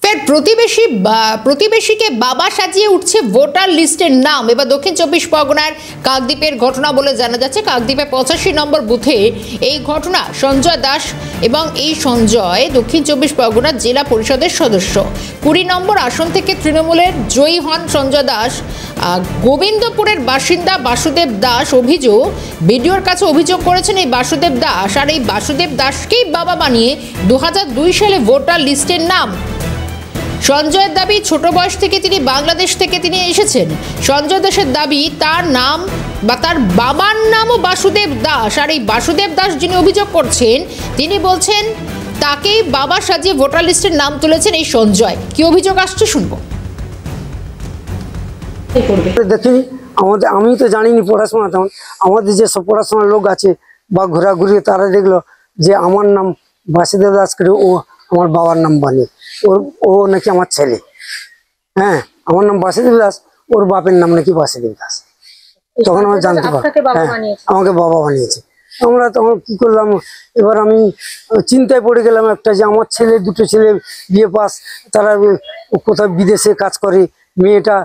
ফের প্রতিবেশীকে বাবা সাজিয়ে উঠছে ভোটার লিস্টের নাম। এবার দক্ষিণ চব্বিশ পরগনার কাকদ্বীপের ঘটনা বলে জানা যাচ্ছে। কাকদ্বীপে 85 নম্বর বুথে এই ঘটনা। সঞ্জয় দাস এবং এই সঞ্জয় দক্ষিণ চব্বিশ পরগনার জেলা পরিষদের সদস্য। 20 নম্বর আসন থেকে তৃণমূলের জয়ী হন সঞ্জয় দাস। গোবিন্দপুরের বাসিন্দা বাসুদেব দাস বিডিওর কাছে অভিযোগ করেছেন এই বাসুদেব দাস। আর এই বাসুদেব দাসকেই বাবা বানিয়ে 2002 সালে ভোটার লিস্টের নাম। সঞ্জয়ের দাবি, ছোট বয়স থেকে তিনি বাংলাদেশ থেকে এসেছেন। সঞ্জয় দাসের দাবি তার নাম বা তার বাবার নামও বাসুদেব দাস। আর এই বাসুদেব দাস যিনি অভিযোগ করছেন, তিনি বলছেন তাকেই বাবা সাজিয়ে ভোটার লিস্টের নাম তুলেছেন এই সঞ্জয়। কি অভিযোগ আসছে শুনবো। দেখিনি আমি তো জানিনি পড়াশোনা, তেমন আমাদের যে সব পড়াশোনার লোক আছে বা ঘোরাঘুরি, তারা দেখলো যে আমার নাম বাসুদেব দাস করে ও আমার বাবার নাম বানিয়ে ও নাকি আমার ছেলে। হ্যাঁ, আমার নাম বাসুদেব দাস, ওর বাপের নাম নাকি বাসুদেব দাস। তখন আমরা জানতে পারি আমাকে বাবা বানিয়েছে। আমরা তখন কি করলাম, এবার আমি চিন্তায় পড়ে গেলাম একটা, যে আমার ছেলে, দুটো ছেলে বিয়ে পাস, তারা কোথাও বিদেশে কাজ করে, মেয়েটা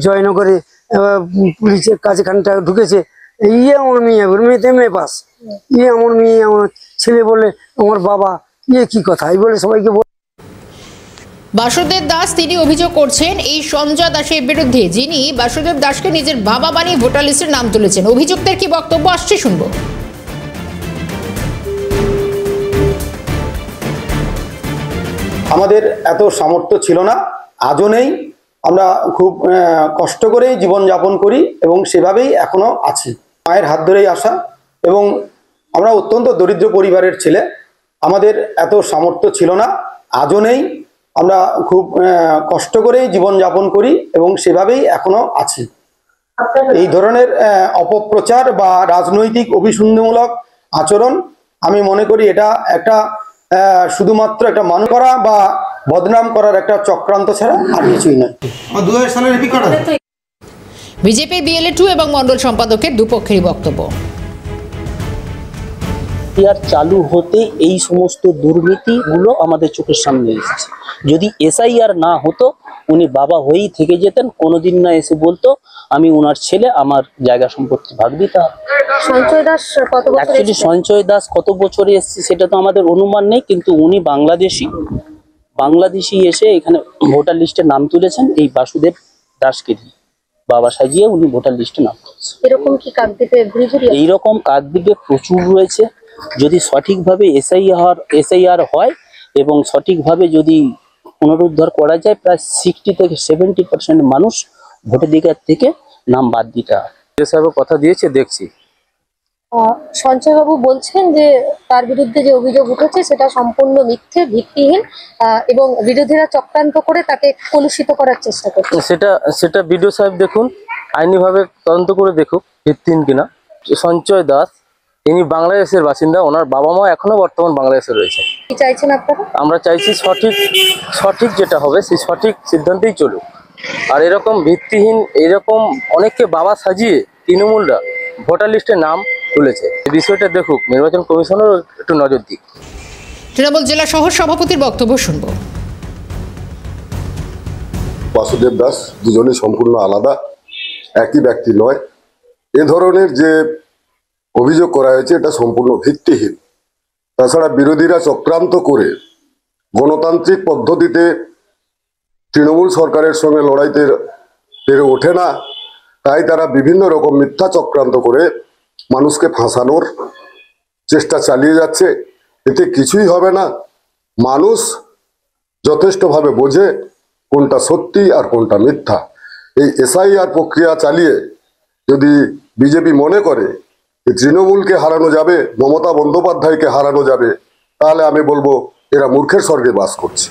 জয়নগরে পুলিশের কাজখানটা ঢুকেছে, আমার মেয়েতে মেয়ে পাস, আমার মেয়ে, আমার ছেলে বলে আমার বাবা, কি কথা, এই বলে সবাইকে। বাসুদেব দাস তিনি অভিযোগ করছেন এই সঞ্জয় দাসের বিরুদ্ধে, যিনি বাসুদেব দাসকে নিজের বাবা বানিয়ে ভোটার লিস্টের নাম তুলেছেন। অভিযুক্তের কি বক্তব্য আসছে শুনবো। আমাদের এত সামর্থ্য ছিল না, আজও নেই। আমরা খুব কষ্ট করেই জীবনযাপন করি এবং সেভাবেই এখনো আছি। মায়ের হাত ধরেই আসা, এবং আমরা অত্যন্ত দরিদ্র পরিবারের ছেলে। আমাদের এত সামর্থ্য ছিল না, আজও নেই। আমরা খুব কষ্ট করেই জীবনযাপন করি এবং সেভাবেই এখনো আছি। এই ধরনের অপপ্রচার বা রাজনৈতিক অভিসন্ধিমূলক আচরণ, আমি মনে করি এটা একটা শুধুমাত্র একটা মানুষ করা বা বদনাম করার একটা চক্রান্ত ছাড়া আর কিছুই নয়। বিজেপি বিএলএ 2 এবং মণ্ডল সম্পাদকের দুপক্ষেরই বক্তব্য। চালু হতে এই সমস্ত দুর্নীতিগুলো আমাদের চোখের সামনে এসেছে। যদি এসআইআর না হতো, উনি বাবা হয়েই থেকে যেতেন, কোনোদিন না এসে বলতো আমি ওনার ছেলে, আমার জায়গা সম্পত্তি ভাগ দিতে হবে। সঞ্জয় দাস কত বছরে এসেছে সেটা তো আমাদের অনুমান নেই, কিন্তু উনি বাংলাদেশি এসে এখানে ভোটার লিস্টে নাম তুলেছেন এই বাসুদেব দাসকে দিয়ে বাবা সাজিয়ে উনি ভোটার লিস্টে নাম তুলেছেন। এইরকম কাকদ্বীপে প্রচুর রয়েছে। যদি সঠিকভাবে এসআইআর হয় এবং সঠিকভাবে যদি পুনরুদ্ধার করা যায়, প্রায় 60 থেকে 70% মানুষ ভোটাধিকার থেকে নাম বাদ দিতে হয়। কথা দিয়েছে, দেখছি। সঞ্জয় বাবু বলছেন যে তার বিরুদ্ধে যে অভিযোগ উঠেছে সেটা সম্পূর্ণ মিথ্যে, ভিত্তিহীন, এবং বিরোধীরা চক্রান্ত করে তাকে কলুষিত করার চেষ্টা করছে। সেটা বিডিও সাহেব দেখুন, আইনিভাবে তদন্ত করে দেখুক ভিত্তিহীন কিনা। সঞ্জয় দাস ইনি বাংলাদেশের বাসিন্দা, ওনার বাবা মা এখনো বর্তমান বাংলাদেশে রয়েছে। কি চাইছেন আপনারা? আমরা চাইছি সঠিক যেটা হবে সেই সঠিক সিদ্ধান্তেই চলুক। আর এরকম ভিত্তিহীন, এরকম অনেককে বাবা সাজিয়ে তৃণমূলরা ভোটার লিস্টে নাম তুলেছে, এই বিষয়টা দেখুক নির্বাচন কমিশনের একটু নজর দিক। তৃণমূল জেলা সহ সভাপতির বক্তব্য শুনবো। বাসুদেব দাস দুজনেই সম্পূর্ণ আলাদা, একই ব্যক্তি নয়। এ ধরনের যে অভিযোগ করা হয়েছে এটা সম্পূর্ণ ভিত্তিহীন। তাছাড়া বিরোধীরা চক্রান্ত করে গণতান্ত্রিক পদ্ধতিতে তৃণমূল সরকারের সঙ্গে লড়াইতে পেরে ওঠে না, তাই তারা বিভিন্ন রকম মিথ্যা চক্রান্ত করে মানুষকে ফাঁসানোর চেষ্টা চালিয়ে যাচ্ছে। এতে কিছুই হবে না। মানুষ যথেষ্টভাবে বোঝে কোনটা সত্যি আর কোনটা মিথ্যা। এই এসআইআর প্রক্রিয়া চালিয়ে যদি বিজেপি মনে করে তৃণমূলকে হারানো যাবে, মমতা বন্দ্যোপাধ্যায়কে হারানো যাবে, তাহলে আমি বলবো এরা মূর্খের স্বর্গে বাস করছে।